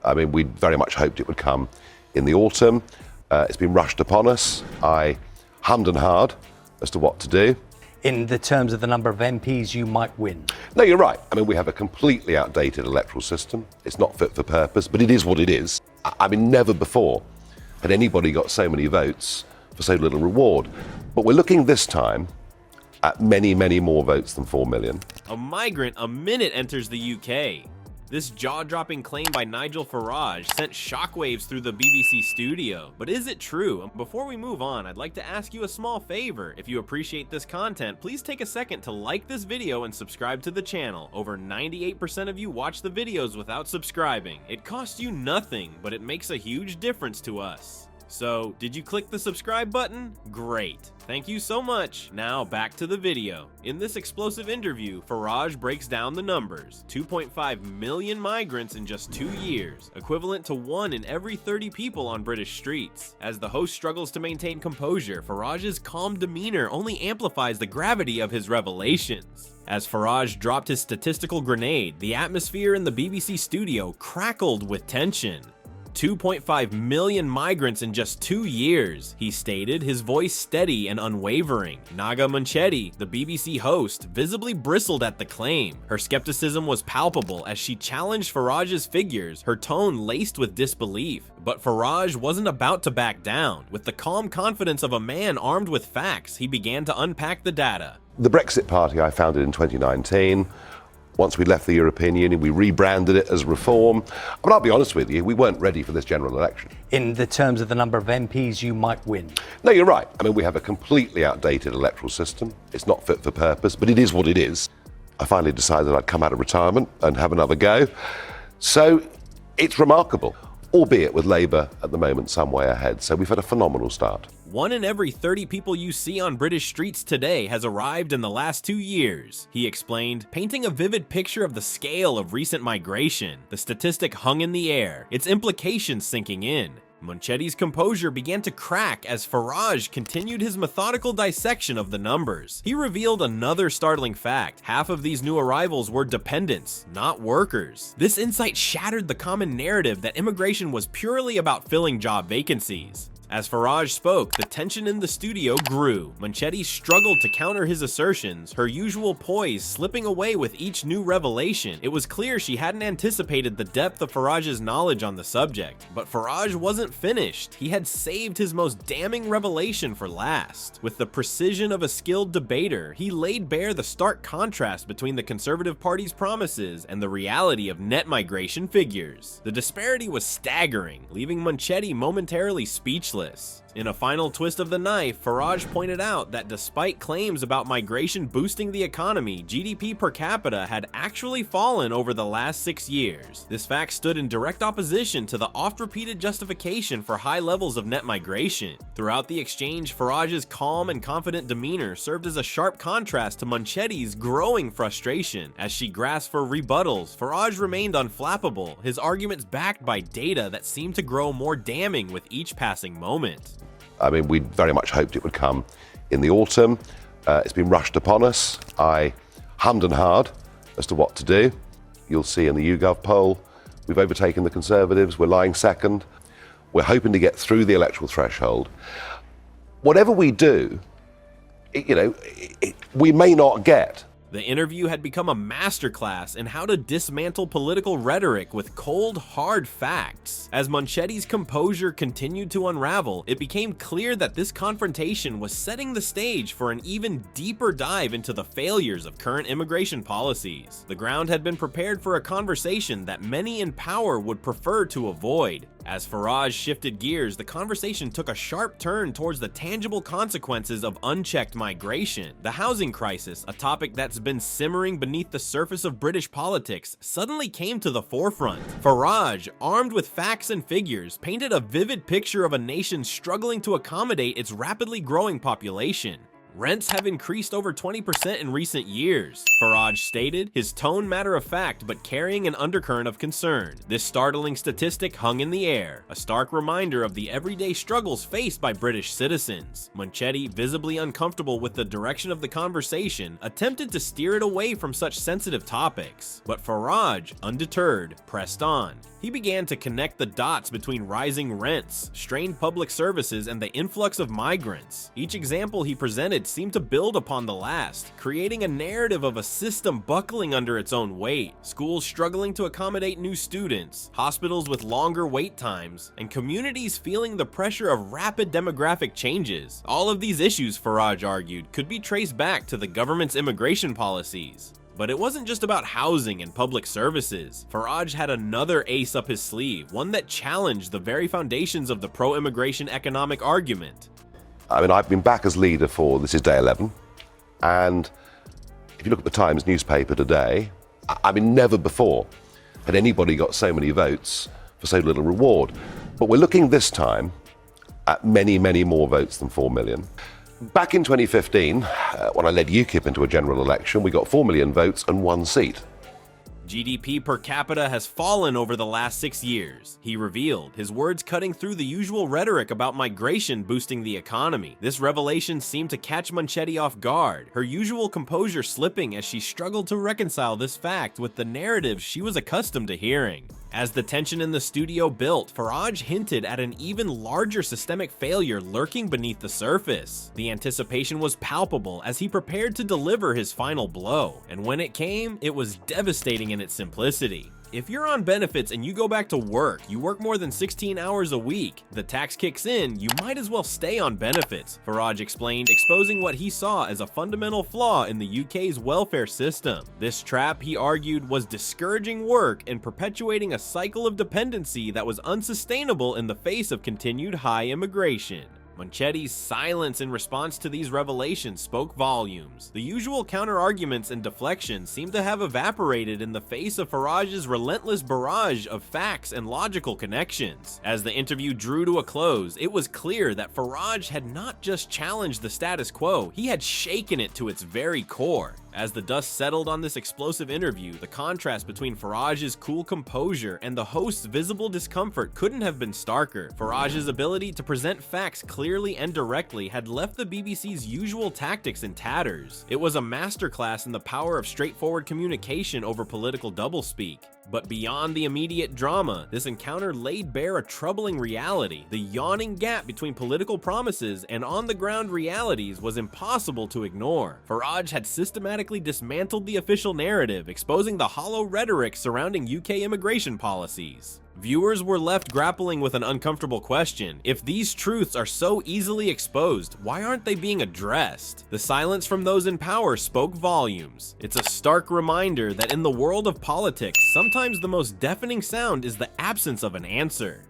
I mean, we very much hoped it would come in the autumn. It's been rushed upon us. I hummed and hard as to what to do. In the terms of the number of MPs you might win? No, you're right. I mean, we have a completely outdated electoral system. It's not fit for purpose, but it is what it is. I mean, never before had anybody got so many votes for so little reward. But we're looking this time at many, many more votes than 4 million. A migrant a minute enters the UK. This jaw-dropping claim by Nigel Farage sent shockwaves through the BBC studio. But is it true? Before we move on, I'd like to ask you a small favor. If you appreciate this content, please take a second to like this video and subscribe to the channel. Over 98% of you watch the videos without subscribing. It costs you nothing, but it makes a huge difference to us. So, did you click the subscribe button? Great. Thank you so much. Now back to the video. In this explosive interview, Farage breaks down the numbers. 2.5 million migrants in just 2 years, equivalent to 1 in every 30 people on British streets. As the host struggles to maintain composure, Farage's calm demeanor only amplifies the gravity of his revelations. As Farage dropped his statistical grenade, the atmosphere in the BBC studio crackled with tension. 2.5 million migrants in just 2 years, he stated, his voice steady and unwavering. Naga Munchetti, the BBC host, visibly bristled at the claim. Her skepticism was palpable as she challenged Farage's figures, her tone laced with disbelief. But Farage wasn't about to back down. With the calm confidence of a man armed with facts, he began to unpack the data. The Brexit Party I founded in 2019. Once we left the European Union, we rebranded it as Reform. But I'll be honest with you, we weren't ready for this general election. In the terms of the number of MPs you might win? No, you're right. I mean, we have a completely outdated electoral system. It's not fit for purpose, but it is what it is. I finally decided I'd come out of retirement and have another go. So it's remarkable, albeit with Labour at the moment some way ahead. So we've had a phenomenal start. 1 in every 30 people you see on British streets today has arrived in the last 2 years, he explained, painting a vivid picture of the scale of recent migration. The statistic hung in the air, its implications sinking in. Munchetti's composure began to crack as Farage continued his methodical dissection of the numbers. He revealed another startling fact. Half of these new arrivals were dependents, not workers. This insight shattered the common narrative that immigration was purely about filling job vacancies. As Farage spoke, the tension in the studio grew. Munchetti struggled to counter his assertions, her usual poise slipping away with each new revelation. It was clear she hadn't anticipated the depth of Farage's knowledge on the subject. But Farage wasn't finished. He had saved his most damning revelation for last. With the precision of a skilled debater, he laid bare the stark contrast between the Conservative Party's promises and the reality of net migration figures. The disparity was staggering, leaving Munchetti momentarily speechless. In a final twist of the knife, Farage pointed out that despite claims about migration boosting the economy, GDP per capita had actually fallen over the last 6 years. This fact stood in direct opposition to the oft-repeated justification for high levels of net migration. Throughout the exchange, Farage's calm and confident demeanor served as a sharp contrast to Munchetti's growing frustration. As she grasped for rebuttals, Farage remained unflappable, his arguments backed by data that seemed to grow more damning with each passing moment. I mean, we very much hoped it would come in the autumn. It's been rushed upon us. I hummed and hard as to what to do. You'll see in the YouGov poll, we've overtaken the Conservatives. We're lying second. We're hoping to get through the electoral threshold. Whatever we do, we may not get. The interview had become a masterclass in how to dismantle political rhetoric with cold, hard facts. As Munchetti's composure continued to unravel, it became clear that this confrontation was setting the stage for an even deeper dive into the failures of current immigration policies. The ground had been prepared for a conversation that many in power would prefer to avoid. As Farage shifted gears, the conversation took a sharp turn towards the tangible consequences of unchecked migration. The housing crisis, a topic that's been simmering beneath the surface of British politics, suddenly came to the forefront. Farage, armed with facts and figures, painted a vivid picture of a nation struggling to accommodate its rapidly growing population. Rents have increased over 20% in recent years, Farage stated, his tone matter-of-fact but carrying an undercurrent of concern. This startling statistic hung in the air, a stark reminder of the everyday struggles faced by British citizens. Munchetti, visibly uncomfortable with the direction of the conversation, attempted to steer it away from such sensitive topics. But Farage, undeterred, pressed on. He began to connect the dots between rising rents, strained public services, and the influx of migrants. Each example he presented seemed to build upon the last, creating a narrative of a system buckling under its own weight, schools struggling to accommodate new students, hospitals with longer wait times, and communities feeling the pressure of rapid demographic changes. All of these issues, Farage argued, could be traced back to the government's immigration policies. But it wasn't just about housing and public services. Farage had another ace up his sleeve, one that challenged the very foundations of the pro-immigration economic argument. I mean, I've been back as leader for, this is day 11, and if you look at the Times newspaper today, I mean, never before had anybody got so many votes for so little reward. But we're looking this time at many, many more votes than 4 million. Back in 2015, when I led UKIP into a general election, we got 4 million votes and 1 seat. GDP per capita has fallen over the last 6 years, he revealed, his words cutting through the usual rhetoric about migration boosting the economy. This revelation seemed to catch Munchetti off guard, her usual composure slipping as she struggled to reconcile this fact with the narrative she was accustomed to hearing. As the tension in the studio built, Farage hinted at an even larger systemic failure lurking beneath the surface. The anticipation was palpable as he prepared to deliver his final blow, and when it came, it was devastating in its simplicity. If you're on benefits and you go back to work, you work more than 16 hours a week, the tax kicks in, you might as well stay on benefits, Farage explained, exposing what he saw as a fundamental flaw in the UK's welfare system. This trap, he argued, was discouraging work and perpetuating a cycle of dependency that was unsustainable in the face of continued high immigration. Munchetti's silence in response to these revelations spoke volumes. The usual counter-arguments and deflections seemed to have evaporated in the face of Farage's relentless barrage of facts and logical connections. As the interview drew to a close, it was clear that Farage had not just challenged the status quo, he had shaken it to its very core. As the dust settled on this explosive interview, the contrast between Farage's cool composure and the host's visible discomfort couldn't have been starker. Farage's ability to present facts clearly and directly had left the BBC's usual tactics in tatters. It was a masterclass in the power of straightforward communication over political doublespeak. But beyond the immediate drama, this encounter laid bare a troubling reality. The yawning gap between political promises and on-the-ground realities was impossible to ignore. Farage had systematically dismantled the official narrative, exposing the hollow rhetoric surrounding UK immigration policies. Viewers were left grappling with an uncomfortable question. If these truths are so easily exposed, why aren't they being addressed? The silence from those in power spoke volumes. It's a stark reminder that in the world of politics, sometimes the most deafening sound is the absence of an answer.